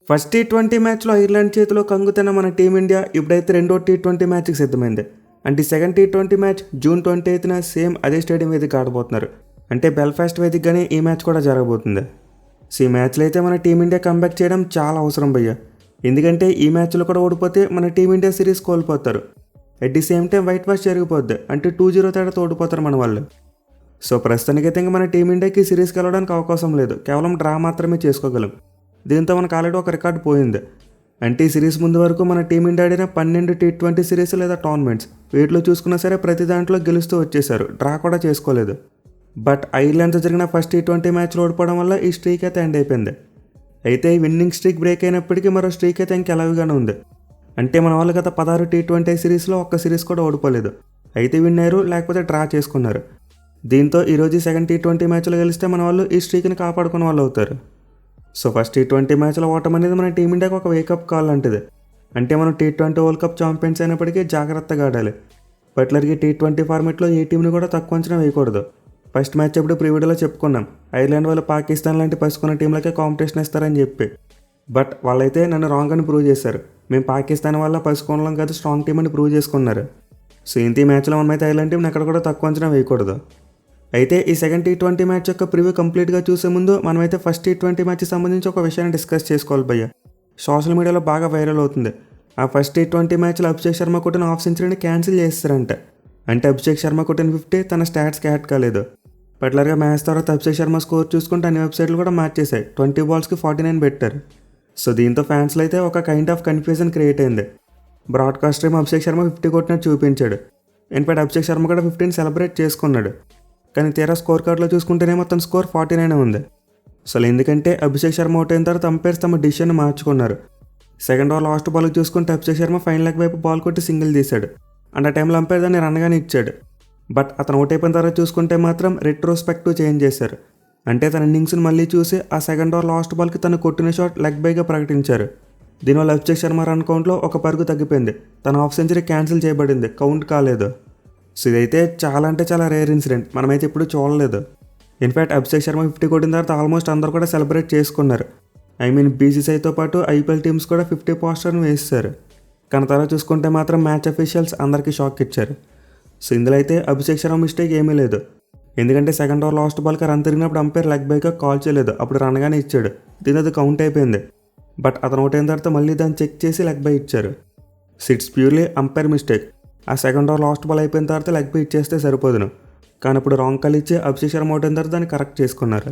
First T20 మ్యాచ్లో Ireland చేతిలో కంగుతున్న మన టీమిండియా ఇప్పుడైతే రెండో టీ20 మ్యాచ్కి సిద్ధమైంది. అంటే సెకండ్ టీ20 మ్యాచ్ జూన్ 28న సేమ్ అదే స్టేడియం వేదిక ఆడబోతున్నారు. అంటే బెల్ఫాస్ట్ వేదికగానే ఈ మ్యాచ్ కూడా జరగబోతుంది. సో ఈ మ్యాచ్లో అయితే మన టీమిండియా కంబ్యాక్ చేయడం చాలా అవసరం భయ్య. ఎందుకంటే ఈ మ్యాచ్లో కూడా ఓడిపోతే మన టీమిండియా సిరీస్ కోల్పోతారు. At the same time white wash జరిగిపోద్ది. అంటే 2-0 తేడాతో ఓడిపోతారు మన వాళ్ళు. సో ప్రస్తుతానికైతే ఇంకా మన టీమిండియాకి సిరీస్కి వెళ్ళడానికి అవకాశం లేదు. కేవలం డ్రా మాత్రమే చేసుకోగలం. దీంతో మనకు ఆల్రెడీ ఒక రికార్డు పోయింది. అంటే ఈ సిరీస్ ముందు వరకు మన టీమిండియా ఆడిన 12 టీ20 సిరీస్ లేదా టోర్నమెంట్స్ వీటిలో చూసుకున్నా సరే ప్రతి దాంట్లో గెలుస్తూ వచ్చేసారు. డ్రా కూడా చేసుకోలేదు. బట్ ఐర్లాండ్తో జరిగిన ఫస్ట్ టీ20 మ్యాచ్లో ఓడిపోవడం వల్ల ఈ స్ట్రీక్ అయితే ఎండ్ అయిపోయింది. అయితే ఈ విన్నింగ్ స్ట్రీక్ బ్రేక్ అయినప్పటికీ మరో స్ట్రీక్ అయితే ఇంకెలాగానే ఉంది. అంటే మన వాళ్ళు గత 16 టీ20 సిరీస్లో ఒక్క సిరీస్ కూడా ఓడిపోలేదు. అయితే విన్ అయ్యారు, లేకపోతే డ్రా చేసుకున్నారు. దీంతో ఈరోజు సెకండ్ టీ20 మ్యాచ్లో గెలిస్తే మన వాళ్ళు ఈ స్ట్రీక్ని కాపాడుకునే వాళ్ళు అవుతారు. సో ఫస్ట్ టీ20 మ్యాచ్లో ఓటం అనేది మన టీమిండియాకి ఒక వేకప్ కాల్ లాంటిది. అంటే మనం టీ20 వరల్డ్ కప్ ఛాంపియన్స్ అయినప్పటికీ జాగ్రత్తగా ఆడాలి. బట్లర్కి టీ20 ఫార్మెట్లో ఏ టీంని కూడా తక్కువ అంచనా వేయకూడదు. ఫస్ట్ మ్యాచ్ అప్పుడు ప్రీవిడియోలో చెప్పుకున్నాం, ఐర్లాండ్ వాళ్ళు పాకిస్తాన్ లాంటి పసుకున్న టీంలకే కాంపిటీషన్ ఇస్తారని చెప్పి. బట్ వాళ్ళైతే నన్ను రాంగ్ అని ప్రూవ్ చేశారు. మేము పాకిస్తాన్ వల్ల పసుకోవడం కాదు, స్ట్రాంగ్ టీం అని ప్రూవ్ చేసుకున్నారు. సో ఇంత మ్యాచ్లో మనమైతే ఐర్లాండ్ టీంని ఎక్కడ కూడా తక్కువ అంచనా వేయకూడదు. అయితే ఈ సెకండ్ టీ20 మ్యాచ్ యొక్క ప్రివ్యూ కంప్లీట్గా చూసే ముందు మనమైతే ఫస్ట్ టీ20 మ్యాచ్కి సంబంధించి ఒక విషయాన్ని డిస్కస్ చేసుకోవాలి భయ్య. సోషల్ మీడియాలో బాగా వైరల్ అవుతుంది. ఆ ఫస్ట్ టీ20 మ్యాచ్లో అభిషేక్ శర్మ కొట్టిన హాఫ్ సెంచరీని క్యాన్సిల్ చేస్తారంట. అంటే అభిషేక్ శర్మ కొట్టిన 50 తన స్టాట్స్కి యాడ్ కాలేదు. పర్టికులర్గా మ్యాచ్ తర్వాత అభిషేక్ శర్మ స్కోర్ చూసుకుంటే అన్ని వెబ్సైట్లు కూడా మార్చేశాయి. 20 బాల్స్కి 49 పెట్టారు. సో దీంతో ఫ్యాన్స్లో అయితే ఒక కైండ్ ఆఫ్ కన్ఫ్యూజన్ క్రియేట్ అయింది. బ్రాడ్కాస్టర్ ఏమో అభిషేక్ శర్మ 50 కొట్టినట్టు చూపించాడు. ఇన్ఫాక్ట్ అభిషేక్ శర్మ కూడా 50ని సెలబ్రేట్ చేసుకున్నాడు. కానీ తీరా స్కోర్ కార్డులో చూసుకుంటేనే మొత్తం స్కోర్ 49 ఉంది. అసలు ఎందుకంటే అభిషేక్ శర్మ అవుట్ అయిన తర్వాత అంపైర్స్ తమ డిసిషన్ మార్చుకున్నారు. సెకండ్ ఓవర్ లాస్ట్ బాల్కి చూసుకుంటే అభిషేక్ శర్మ ఫైన్ లెగ్ వైపు బాల్ కొట్టి సింగిల్ తీశాడు. అండ్ ఆ టైంలో అంపైర్ దాన్ని రన్గానే ఇచ్చాడు. బట్ అతను అవుట్ అయిపోయిన తర్వాత చూసుకుంటే మాత్రం రెట్రోస్పెక్టివ్ చేంజ్ చేశారు. అంటే తన ఇన్నింగ్స్ని మళ్ళీ చూసి ఆ సెకండ్ ఓవర్ లాస్ట్ బాల్కి తను కొట్టిన షాట్ లెగ్ బైగా ప్రకటించారు. దీనివల్ల అభిషేక్ శర్మ రన్ కౌంట్లో ఒక పరుగు తగ్గిపోయింది. తన హాఫ్ సెంచరీ క్యాన్సిల్ చేయబడింది, కౌంట్ కాలేదు. సో ఇదైతే చాలా అంటే చాలా రేర్ ఇన్సిడెంట్, మనమైతే ఇప్పుడు చూడలేదు. ఇన్ఫ్యాక్ట్ అభిషేక్ శర్మ 50 కొట్టిన తర్వాత ఆల్మోస్ట్ అందరూ కూడా సెలబ్రేట్ చేసుకున్నారు. బీసీసీఐతో పాటు ఐపీఎల్ టీమ్స్ కూడా 50 పోస్టర్ని వేస్తారు. కానీ తర్వాత చూసుకుంటే మాత్రం మ్యాచ్ అఫీషియల్స్ అందరికీ షాక్ ఇచ్చారు. సో ఇందులో అయితే అభిషేక్ శర్మ మిస్టేక్ ఏమీ లేదు. ఎందుకంటే సెకండ్ ఓవర్ లాస్ట్ బాల్కి రన్ తిరిగినప్పుడు అంపైర్ లెగ్ బైగా కాల్ చేయలేదు, అప్పుడు రన్గానే ఇచ్చాడు. దీని అది కౌంట్ అయిపోయింది. బట్ అతను అవుట్ అయిన తర్వాత మళ్ళీ దాన్ని చెక్ చేసి లెగ్ బై ఇచ్చారు. So it's purely umpire mistake. ఆ సెకండ్ ఓవర్ లాస్ట్ బాల్ అయిపోయిన తర్వాత లెగ్ బై ఇచ్చేస్తే సరిపోదును. కానీ ఇప్పుడు రాంగ్ కాల్ ఇచ్చి అభిషేక్ శర్మ అవుట్ అయిన తర్వాత దాన్ని కరెక్ట్ చేసుకున్నారు.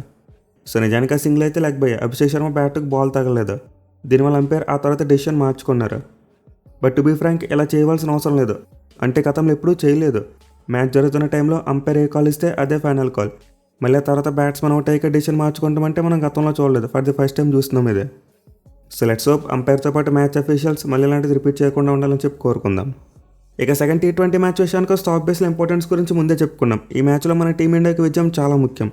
సో నిజానికి ఆ సింగిల్ అయితే లెగ్ బై, అభిషేక్ శర్మ బ్యాట్కి బాల్ తగలేదు. దీనివల్ల అంపైర్ ఆ తర్వాత డెసిషన్ మార్చుకున్నారు. బట్ టు బీ ఫ్రాంక్, ఇలా చేయవలసిన అవసరం లేదు. అంటే గతంలో ఎప్పుడూ చేయలేదు. మ్యాచ్ జరుగుతున్న టైంలో అంపైర్ ఏ కాల్ ఇస్తే అదే ఫైనల్ కాల్. మళ్ళీ ఆ తర్వాత బ్యాట్స్మెన్ అవుట్ అయ్యాక డెసిషన్ మార్చుకుంటామంటే మనం గతంలో చూడలేదు. ఫర్ ది ఫస్ట్ టైం చూస్తున్నాం ఇదే. సో లెట్స్ హోప్ అంపైర్తో పాటు మ్యాచ్ అఫీషియల్స్ మళ్ళీ ఇలాంటిది రిపీట్ చేయకుండా ఉండాలని చెప్పి కోరుకుందాం. ఇక సెకండ్ టీ20 మ్యాచ్ విషయానికి స్టాక్ బేస్ల ఇంపార్టెన్స్ గురించి ముందే చెప్పుకున్నాం. ఈ మ్యాచ్లో మన టీమిండియాకి విజయం చాలా ముఖ్యం.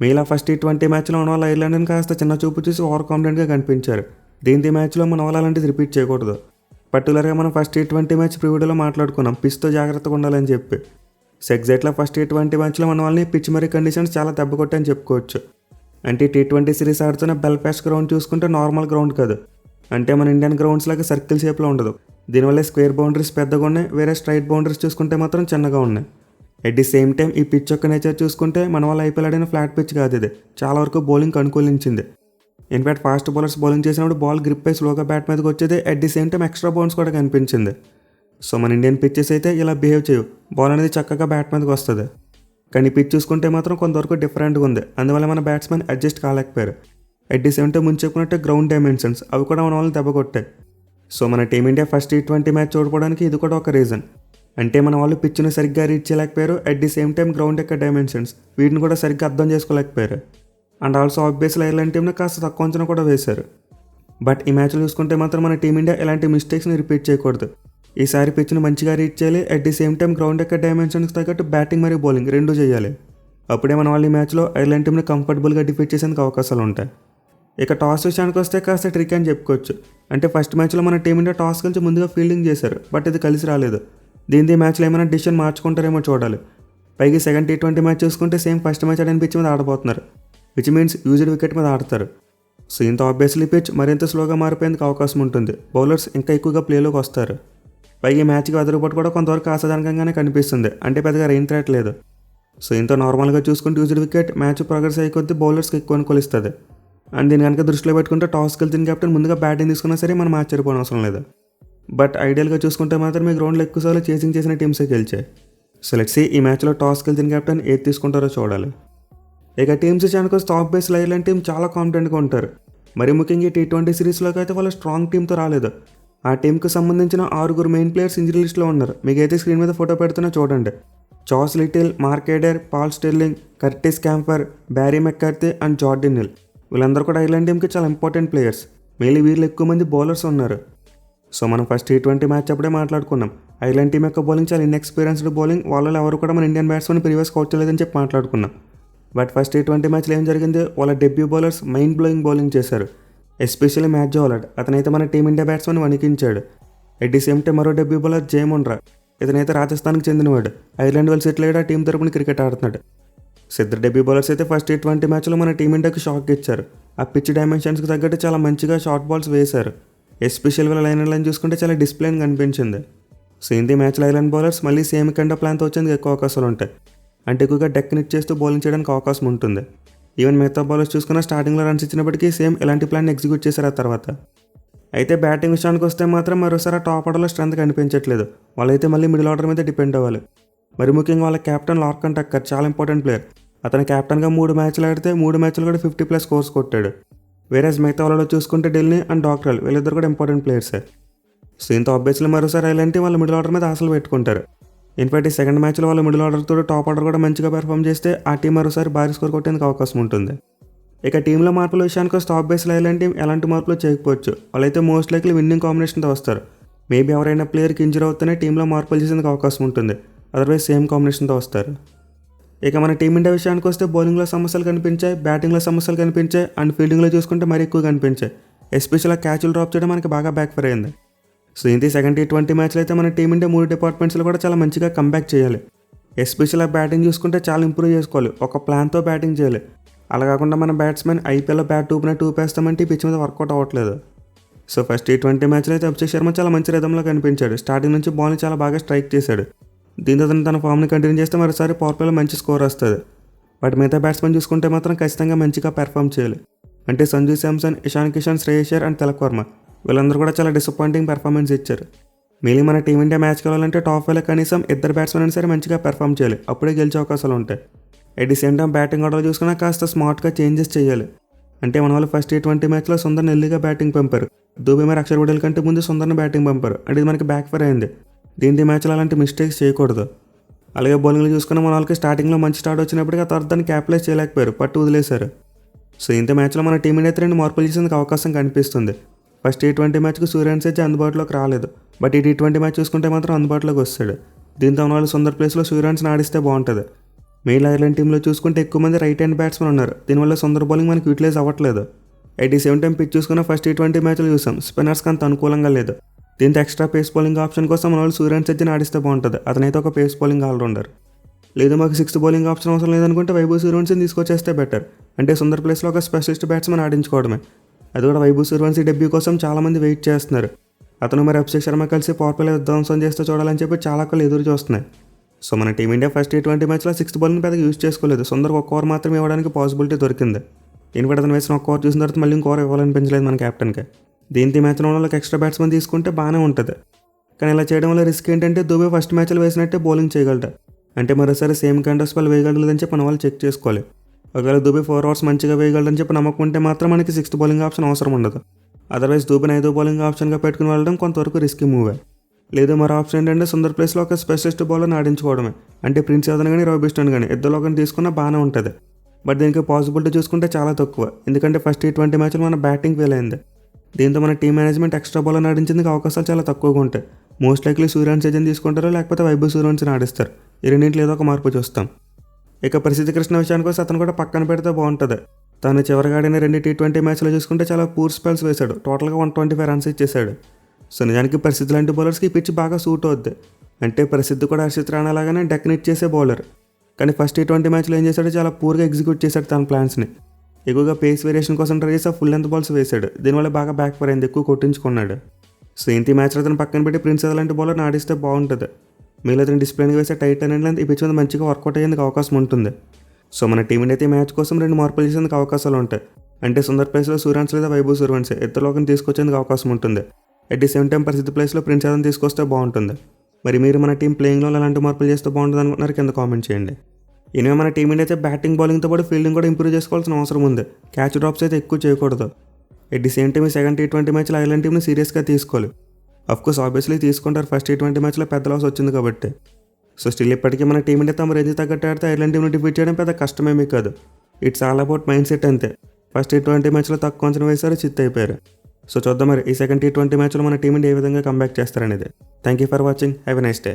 మీలా ఫస్ట్ టీ20 మ్యాచ్లో ఉన్న వాళ్ళు ఐర్లాండ్ని కాస్త చిన్న చూపు చూసి ఓవర్ కాన్ఫిడెంట్గా కనిపించారు. దీంతో ఈ మ్యాచ్లో మన వాళ్ళు అలాంటిది రిపీట్ చేయకూడదు. పర్టికులర్గా మనం ఫస్ట్ టీ20 మ్యాచ్ ప్రివ్యూలో మాట్లాడుకున్నాం పిచ్తో జాగ్రత్తగా ఉండాలని చెప్పి. సో ఎగ్జాక్ట్గా ఫస్ట్ టీ20 మ్యాచ్లో మన వాళ్ళని పిచ్ మరీ కండిషన్స్ చాలా దెబ్బ కొట్టాయని చెప్పుకోవచ్చు. అంటే టీ20 సిరీస్ ఆడుతున్న బెల్ఫాస్ట్ గ్రౌండ్ చూసుకుంటే నార్మల్ గ్రౌండ్ కాదు. అంటే మన ఇండియన్ గ్రౌండ్స్ లాగా సర్కిల్ షేప్లో ఉండదు. దీనివల్ల స్క్వేర్ బౌండరీస్ పెద్దగా ఉన్నాయి, వేరే స్ట్రైట్ బౌండరీస్ చూసుకుంటే మాత్రం చిన్నగా ఉన్నాయి. ఎట్ ది సేమ్ టైం ఈ పిచ్ యొక్క నేచర్ చూసుకుంటే మన వాళ్ళు ఐపీఎల్ ఆడిన ఫ్లాట్ పిచ్ కాదు. ఇది చాలా వరకు బౌలింగ్ అనుకూలించింది. ఇన్ఫాక్ట్ ఫాస్ట్ బౌలర్స్ బౌలింగ్ చేసినప్పుడు బాల్ గ్రిప్ అయి స్లోగా బ్యాట్ మీదకి వచ్చేది. At the same time extra bounce కూడా కనిపించింది. సో మన ఇండియన్ పిచ్చెస్ అయితే ఇలా బిహేవ్ చేయవు. బాల్ అనేది చక్కగా బ్యాట్ మీదకి వస్తుంది. కానీ పిచ్ చూసుకుంటే మాత్రం కొంతవరకు డిఫరెంట్గా ఉంది. అందువల్ల మన బ్యాట్స్మెన్ అడ్జస్ట్ కాలేకపోయారు. ఎట్ ది సేమ్ టైం ముందు చెప్పుకున్నట్టే గ్రౌండ్ డైమెన్షన్స్ అవి కూడా మన వాళ్ళని దెబ్బ కొట్టాయి. సో మన టీమిండియా ఫస్ట్ టీ20 మ్యాచ్ చూడడానికి ఇది కూడా ఒక రీజన్. అంటే మన వాళ్ళు పిచ్ను సరిగ్గా రీచ్ చేయలేకపోయారు. At the same time ground యొక్క డైమెన్షన్స్ వీటిని కూడా సరిగ్గా అర్థం చేసుకోలేకపోయారు. అండ్ ఆల్సో ఆబ్వియస్లీ ఐర్లాండ్ టీంని కాస్త తక్కువ అంచనా కూడా వేశారు. బట్ ఈ మ్యాచ్లో చూసుకుంటే మాత్రం మన టీమిండియా ఇలాంటి మిస్టేక్స్ని రిపీట్ చేయకూడదు. ఈసారి పిచ్ను మంచిగా రీచ్ చేయాలి. At the same time ground యొక్క డైమెన్షన్స్కి తగ్గట్టు బ్యాటింగ్ మరియు బౌలింగ్ రెండూ చేయాలి. అప్పుడే మన వాళ్ళు ఈ మ్యాచ్లో ఐర్లాండ్ టీంని కంఫర్టబుల్గా డిఫీట్ చేసేందుకు అవకాశాలు ఉంటాయి. ఇక టాస్ విషయానికి వస్తే కాస్త ట్రిక్ అని చెప్పుకోవచ్చు. అంటే ఫస్ట్ మ్యాచ్లో మన టీమిండియా టాస్ కలిసి ముందుగా ఫీల్డింగ్ చేశారు. బట్ ఇది కలిసి రాలేదు. దీంతో ఈ మ్యాచ్లో ఏమైనా డిసిషన్ మార్చుకుంటారేమో చూడాలి. పైకి సెకండ్ టీ20 మ్యాచ్ చూసుకుంటే సేమ్ ఫస్ట్ మ్యాచ్ ఆడిన పిచ్ మీద ఆడబోతున్నారు. విచ్ మీన్స్ యూజ్డ్ వికెట్ మీద ఆడతారు. సో ఇంత ఆబ్వియస్లీ పిచ్ మరింత స్లోగా మారిపోయేందుకు అవకాశం ఉంటుంది. బౌలర్స్ ఇంకా ఎక్కువగా ప్లేలోకి వస్తారు. పైగా ఈ మ్యాచ్కి వెదరుబాటు కూడా కొంతవరకు ఆశాజనకంగానే కనిపిస్తుంది. అంటే పెద్దగా రెయిన్ థ్రెట్ లేదు. సో ఇంత నార్మల్గా చూసుకుంటే యూజ్డ్ వికెట్ మ్యాచ్ ప్రోగ్రెస్ అయ్యే కొద్దీ బౌలర్స్కి ఎక్కువ అనుకూలిస్తుంది. అండ్ దీని కనుక దృష్టిలో పెట్టుకుంటే టాస్కి వెళ్తున్న కెప్టెన్ ముందుగా బ్యాటింగ్ తీసుకున్నా సరే మనం ఆశ్చర్యపోవడం అవసరం లేదు. బట్ ఐడియల్గా చూసుకుంటే మాత్రం మీ గ్రౌండ్లో ఎక్కువసార్లు చేసింగ్ చేసిన టీమ్సే గెలిచాయి. సో లెట్స్ సీ ఈ మ్యాచ్లో టాస్కి వెళ్తున్న కెప్టెన్ ఏది తీసుకుంటారో చూడాలి. ఇక టీమ్స్ విషయానికి వస్తే టాప్ బేస్లో ఐర్లాండ్ టీం చాలా కాన్ఫిడెంట్గా ఉంటారు. మరి ముఖ్యంగా T20 సిరీస్లోకి అయితే వాళ్ళు స్ట్రాంగ్ టీంతో రాలేదు. ఆ టీంకి సంబంధించిన 6 మెయిన్ ప్లేయర్స్ ఇంజరీ లిస్ట్లో ఉన్నారు. మీకైతే స్క్రీన్ మీద ఫోటో పెడుతున్నా చూడండి. Chas Little, Mark Adair, Paul Stirling, Curtis Campher, Barry McCarthy and Jordan Neill వీళ్ళందరూ కూడా ఐర్లాండ్ టీంకి చాలా ఇంపార్టెంట్ ప్లేయర్స్. మెయిన్లీ వీళ్ళు ఎక్కువ మంది బౌలర్స్ ఉన్నారు. సో మనం ఫస్ట్ T20 మ్యాచ్ అప్పుడే మాట్లాడుకున్నాం. ఐర్లాండ్ టీం యొక్క బౌలింగ్ చాలా ఇన్ఎక్స్పీరియన్స్డ్ బౌలింగ్. వాళ్ళలో ఎవరు కూడా మన ఇండియన్ బ్యాట్స్మెన్ ప్రీవియస్ అవుట్ చేయలేదని చెప్పి మాట్లాడుకున్నాం. బట్ ఫస్ట్ T20 మ్యాచ్లో ఏం జరిగింది, వాళ్ళ debut bowlers mind blowing bowling చేశారు. ఎస్పెషల్లీ మ్యాచ్ జోలార్డ్ అతనైతే మన టీమిండియా బ్యాట్స్మెన్ వణికించాడు. ఎట్ ది సేమ్ టైం మరో డెబ్యూ బౌలర్ జే మున్రా. ఇతనైతే రాజస్థాన్కి చెందినవాడు. ఐర్లాండ్ వాళ్ళు సెటిల్ అయ్యాడు. ఆ టీం తరపున క్రికెట్ ఆడుతున్నాడు. ఇద్దరు డెబ్యూ బౌలర్స్ అయితే ఫస్ట్ T20 మ్యాచ్లో మన టీమిండియాకి షాక్ ఇచ్చారు. ఆ పిచ్ డైమెన్షన్స్కి తగ్గట్టు చాలా మంచిగా షార్ట్ బాల్స్ వేశారు. ఎస్పెషల్ వీళ్ళ లైన్ చూసుకుంటే చాలా డిసిప్లిన్ కనిపించింది. సో ఇంది మ్యాచ్లో ఐర్లాండ్ బౌలర్స్ మళ్ళీ సేమ్ కైండ్ ఆఫ్ ప్లాన్తో వచ్చేందుకు ఎక్కువ అవకాశాలు ఉంటాయి. అంటే ఎక్కువగా డెక్ నిట్ చేస్తూ బౌలింగ్ చేయడానికి అవకాశం ఉంటుంది. ఈవెన్ మిగతా బౌలర్స్ చూసుకున్న స్టార్టింగ్లో రన్స్ ఇచ్చినప్పటికీ సేమ్ ఇలాంటి ప్లాన్ ఎగ్జిక్యూట్ చేశారు ఆ తర్వాత. అయితే బ్యాటింగ్ విషయానికి వస్తే మాత్రం మరోసారి ఆ టాప్ ఆర్డర్లో స్ట్రెంత్ కనిపించట్లేదు. వాళ్ళైతే మళ్ళీ మిడిల్ ఆర్డర్ మీద డిపెండ్ అవ్వాలి. మరి ముఖ్యంగా వాళ్ళ కెప్టెన్ లార్కన్ టక్కర్ చాలా ఇంపార్టెంట్ ప్లేయర్. అతను కెప్టెన్గా 3 మ్యాచ్లు ఆడితే 3 మ్యాచ్లు కూడా 50+ స్కోర్స్ కొట్టాడు. వేరేస్ మిగతా వాళ్ళలో చూసుకుంటే ఢిల్లీ అండ్ డాక్రల్ వీళ్ళిద్దరు కూడా ఇంపార్టెంట్ ప్లేయర్సే. సో ఇంత ఆబ్వియస్లీ మరోసారి ఐర్లాండ్ టీం వాళ్ళ మిడిల్ ఆర్డర్ మీద ఆశలు పెట్టుకుంటారు. ఇన్ఫాక్ట్ ఈ సెకండ్ మ్యాచ్లో వాళ్ళ మిడిల్ ఆర్డర్తో టాప్ ఆర్డర్ కూడా మంచిగా పెర్ఫామ్ చేస్తే ఆ టీం మరోసారి భారీ స్కోర్ కొట్టేందుకు అవకాశం ఉంటుంది. ఇక టీంలో మార్పుల విషయానికి వస్తే టాప్ బేస్లో ఐర్లాండ్ టీం ఎలాంటి మార్పులు చేయకపోవచ్చు. వాళ్ళైతే మోస్ట్ లైక్లీ విన్నింగ్ కాంబినేషన్తో వస్తారు. మేబీ ఎవరైనా ప్లేయర్కి ఇంజరీ అవుతూనే టీంలో మార్పులు చేసేందుకు అవకాశం ఉంటుంది. అదర్వైజ్ సేమ్ కాంబినేషన్తో వస్తారు. ఇక మన టీమిండియా విషయానికి వస్తే బౌలింగ్లో సమస్యలు కనిపించాయి, బ్యాటింగ్లో సమస్యలు కనిపించాయి అండ్ ఫీల్డింగ్లో చూసుకుంటే మరీ ఎక్కువ కనిపించాయి. ఎస్పెషల్గా క్యాచ్లు డ్రాప్ చేయడం మనకి బాగా బ్యాక్ ఫైర్ అయింది. సో ఇది సెకండ్ T20 మ్యాచ్లో అయితే మన టీమిండియా 3 డిపార్ట్మెంట్స్లో కూడా చాలా మంచిగా కంబ్యాక్ చేయాలి. ఎస్పెషల్గా బ్యాటింగ్ చూసుకుంటే చాలా ఇంప్రూవ్ చేసుకోవాలి. ఒక ప్లాన్తో బ్యాటింగ్ చేయాలి. అలా కాకుండా మన బ్యాట్స్మెన్ ఐపీఎల్లో బ్యాట్ ఊపిన టూపేస్తామంటే పిచ్ మీద వర్కౌట్ అవ్వట్లేదు. సో ఫస్ట్ T20 మ్యాచ్లో అయితే అభిషేక్ శర్మ చాలా మంచి రిథంలో కనిపించాడు. స్టార్టింగ్ నుంచి బాల్ని చాలా బాగా స్ట్రైక్ చేశాడు. దీంతో తన ఫామ్ని కంటిన్యూ చేస్తే మరోసారి పవర్ ప్లేలో మంచి స్కోర్ వస్తుంది. బట్ మిగతా బ్యాట్స్మెన్ చూసుకుంటే మాత్రం ఖచ్చితంగా మంచిగా పెర్ఫామ్ చేయాలి. అంటే సంజు శాంసన్, ఇషాన్ కిషన్, శ్రేయస్ అయ్యర్ అండ్ తిలక్ వర్మ వీళ్ళందరూ కూడా చాలా డిసప్పాయింటింగ్ పెర్ఫార్మెన్స్ ఇచ్చారు. మిగిలిన మన టీమిండియా మ్యాచ్కి వెళ్ళాలంటే టాప్ 5లో కనీసం 2 బ్యాట్స్మెన్ అయినా సరే మంచిగా పెర్ఫామ్ చేయాలి. అప్పుడే గెలిచే అవకాశాలు ఉంటాయి. At the same time batting order చూసుకున్నా కాస్త స్మార్ట్గా చేంజెస్ చేయాలి. అంటే మన వాళ్ళు ఫస్ట్ T20 మ్యాచ్లో సుందర్ని ఎల్లీగా బ్యాటింగ్ పంపారు. దూబే మరి అక్షర్ పటేల్ కంటే ముందు సుందర్ని బ్యాటింగ్ పంపారు. అంటే ఇది మనకి బ్యాక్ ఫైర్ అయింది. దీంతో మ్యాచ్లో అలాంటి మిస్టేక్స్ చేయకూడదు. అలాగే బౌలింగ్లో చూసుకున్న మన వాళ్ళకి స్టార్టింగ్లో మంచి స్టార్ట్ వచ్చినప్పటికీ ఆ తర్వాత దాన్ని క్యాపిటలైజ్ చేయలేకపోయారు, పట్టు వదిలేశారు. సో ఇంత మ్యాచ్లో మన టీమిండియా 2 మార్పులు చేసేందుకు అవకాశం కనిపిస్తుంది. ఫస్ట్ T20 మ్యాచ్కి సూర్యవంశీ అయితే అందుబాటులోకి రాలేదు. బట్ ఈ T20 మ్యాచ్ చూసుకుంటే మాత్రం అందుబాటులోకి వస్తాడు. దీంతో మన వాళ్ళు సుందర్ ప్లేస్లో సూర్యవంశీని ఆడిస్తే బాగుంటుంది. మెయిన్ ఐర్లాండ్ టీంలో చూసుకుంటే ఎక్కువ మంది రైట్ హ్యాండ్ బ్యాట్స్మెన్ ఉన్నారు. దీనివల్ల సుందర్ బౌలింగ్ మనకి యూటిలైజ్ అవ్వట్లేదు. 87 టైం పిచ్ చూసుకున్న ఫస్ట్ T20 మ్యాచ్లో చూసాం స్పిన్నర్స్కి అంత అనుకూలంగా లేదు. దీంతో ఎక్స్ట్రా పేస్ బౌలింగ్ ఆప్షన్ కోసం మన వాళ్ళు సూర్యవంశీని ఆడిస్తే బాగుంటుంది. అతనైతే ఒక పేస్ బౌలింగ్ ఆల్రౌండర్. లేదు మాకు 6th బౌలింగ్ ఆప్షన్ అవసరం లేదనుకుంటే వైభవ్ సూర్యవంశీని తీసుకొచ్చేస్తే బెటర్. అంటే సుందర్ ప్లేస్లో ఒక స్పెషలిస్ట్ బ్యాట్స్మెన్ ఆడించుకోవడమే. అది కూడా వైభవ్ సూర్యవంశీ డెబ్యూ కోసం చాలామంది వెయిట్ చేస్తున్నారు. అతను మరి అభిషేక్ శర్మ కలిసి పవర్ ప్లేలో విధ్వంసం చేస్తే చూడాలని చెప్పి చాలా కళ్ళు ఎదురు చూస్తున్నాయి. సో మన టీమిండియా ఫస్ట్ T20 మ్యాచ్లో 6th బౌలింగ్ పెద్దగా యూజ్ చేసుకోలేదు. సుందర్కి ఒక ఓవర్ మాత్రమే ఇవ్వడానికి పాసిబిలిటీ దొరికింది. ఇన్ఫాక్ట్ అతను వేసిన ఒక ఓవర్ చూసిన తర్వాత మళ్ళీ ఇంకో ఓవర్ ఇవ్వాలనిపించలేదు మన కెప్టెన్కి. దీంతో ఈ మ్యాచ్లో వాళ్ళకి ఎక్స్ట్రా బ్యాట్స్మెన్ తీసుకుంటే బాగానే ఉంటుంది. కానీ ఇలా చేయడం వల్ల రిస్క్ ఏంటంటే దుబే ఫస్ట్ మ్యాచ్లో వేసినట్టే బౌలింగ్ చేయగలరు. అంటే మరోసారి సేమ్ కైండ్ ఆఫ్ స్పెల్ వేయగలదని చెప్పి మన వాళ్ళు చెక్ చేసుకోవాలి. ఒకవేళ దుబే 4 ఓవర్స్ మంచిగా వేయగలరని చెప్పి నమ్మకం ఉంటే మాత్రం మనకి 6th బౌలింగ్ ఆప్షన్ అవసరం ఉండదు. అదర్వైజ్ దుబేని 5వ బౌలింగ్ ఆప్షన్గా పెట్టుకుని వెళ్ళడం కొంతవరకు రిస్కీ మూవే. లేదు మరో ఆప్షన్ ఏంటంటే సుందర్ ప్లేస్లో ఒక స్పెషలిస్ట్ బౌలర్ని ఆడించుకోవడమే. అంటే ప్రిన్స్ యాదవ్ కానీ రాబీ బిస్టన్ కానీ ఇద్దరు ఒకరిని తీసుకున్నా బాగానే ఉంటుంది. బట్ దీనికి పాసిబిలిటీ చూసుకుంటే చాలా తక్కువ. ఎందుకంటే ఫస్ట్ T20 మ్యాచ్లో మన బ్యాటింగ్ ఫెయిల్ అయింది. దీంతో మన టీం మేనేజ్మెంట్ ఎక్స్ట్రా బౌలర్ని ఆడించేందుకు అవకాశాలు చాలా తక్కువగా ఉంటాయి. మోస్ట్ లైక్లీ సూర్యవంశీని తీసుకుంటారో లేకపోతే వైభవ్ సూర్యవంశీని ఆడిస్తారు. ఈ రెండింటిలో ఏదో ఒక మార్పు చూస్తాం. ఇక ప్రసిద్ధ కృష్ణ విషయానికి వస్తే అతను కూడా పక్కన పెడితే బాగుంటుంది. తను చివరిగా ఆడిన 2 T20 మ్యాచ్లో చూసుకుంటే చాలా పూర్ స్పెల్స్ వేశాడు. టోటల్గా 125 రన్స్ ఇచ్చేశాడు. సో నిజానికి ప్రసిద్ధి లాంటి బౌలర్స్కి ఈ పిచ్ బాగా సూట్ అవుద్ది. అంటే ప్రసిద్ధి కూడా హర్షిత్ రాణా లాగానే డెక్ నిట్ చేసే బౌలర్. కానీ ఫస్ట్ T20 మ్యాచ్లో ఏం చేశాడో చాలా పూర్గా ఎగ్జిక్యూట్ చేశాడు తన ప్లాన్స్ని. ఎక్కువగా పేస్ వేరియేషన్ కోసం ట్రై చేసి ఫుల్ లెంత్ బాల్స్ వేశాడు. దీనివల్ల బాగా బ్యాక్ ఫైర్ అయింది, ఎక్కువ కొట్టించుకున్నాడు. సో ఇంత మ్యాచ్లో అతను పక్కన పెట్టి ప్రిన్స్ అలాంటి బౌలర్ని ఆడిస్తే బాగుంటుంది. మీలో అతను డిస్ప్లేని వేసే టైట్ అండ్ లెంత్ ఈ పిచ్ మీద మంచిగా వర్కౌట్ అయ్యేందుకు అవకాశం ఉంటుంది. సో మన టీం అయితే మ్యాచ్ కోసం 2 మార్పులు చేసేందుకు అవకాశాలు ఉంటాయి. అంటే సుందర్ ప్లేస్లో సూర్యాన్స్ లేదా వైభవ్ సూర్యవంశీ ఇద్దరులోకి తీసుకొచ్చేందుకు అవకాశం ఉంటుంది. అట్ ది సేమ్ టైం పరిస్థితి ప్లేస్లో ప్రిన్స్ యాదవ్ని తీసుకొస్తే బాగుంటుంది. మరి మీరు మన టీం ప్లేయింగ్లో అలాంటి మార్పులు చేస్తే బాగుంటుంది అనుకుంటున్నారు, కింద కామెంట్ చేయండి. ఇనివే మన టీం ఇండియా అయితే బ్యాటింగ్ బౌలింగ్తో పాటు ఫీల్డింగ్ కూడా ఇంప్రూవ్ చేసుకోవాల్సిన అవసరం ఉంది. క్యాచ్ డ్రాప్స్ అయితే ఎక్కువ చేయకూడదు. ఎట్ ది సేమ్ టైం ఈ సెకండ్ T20 మ్యాచ్లో ఐర్లాండ్ టీంని సీరియస్గా తీసుకోవాలి. అఫ్కోర్స్ ఆబ్వియస్లీ తీసుకుంటారు, ఫస్ట్ T20 మ్యాచ్లో పెద్ద లాస్ వచ్చింది కాబట్టి. సో స్టిల్ ఇప్పటికీ మన టీం ఇండియా తమ రేంజ్ తగ్గట్టు ఆడితే ఐర్లాండ్ టీంని డిఫీట్ చేయడం పెద్ద కష్టమేమీ కాదు. It's all about mind set అంతే. ఫస్ట్ T20 మ్యాచ్లో తక్కువ అంచనా వేశారు, చిత్ అయిపోయారు. సో చూద్దాం మరి ఈ సెకండ్ T20 మ్యాచ్లో మన టీం ఇండియా ఏ విధంగా కంబ్యాక్ చేస్తారనేది. Thank you for watching. Have a nice day.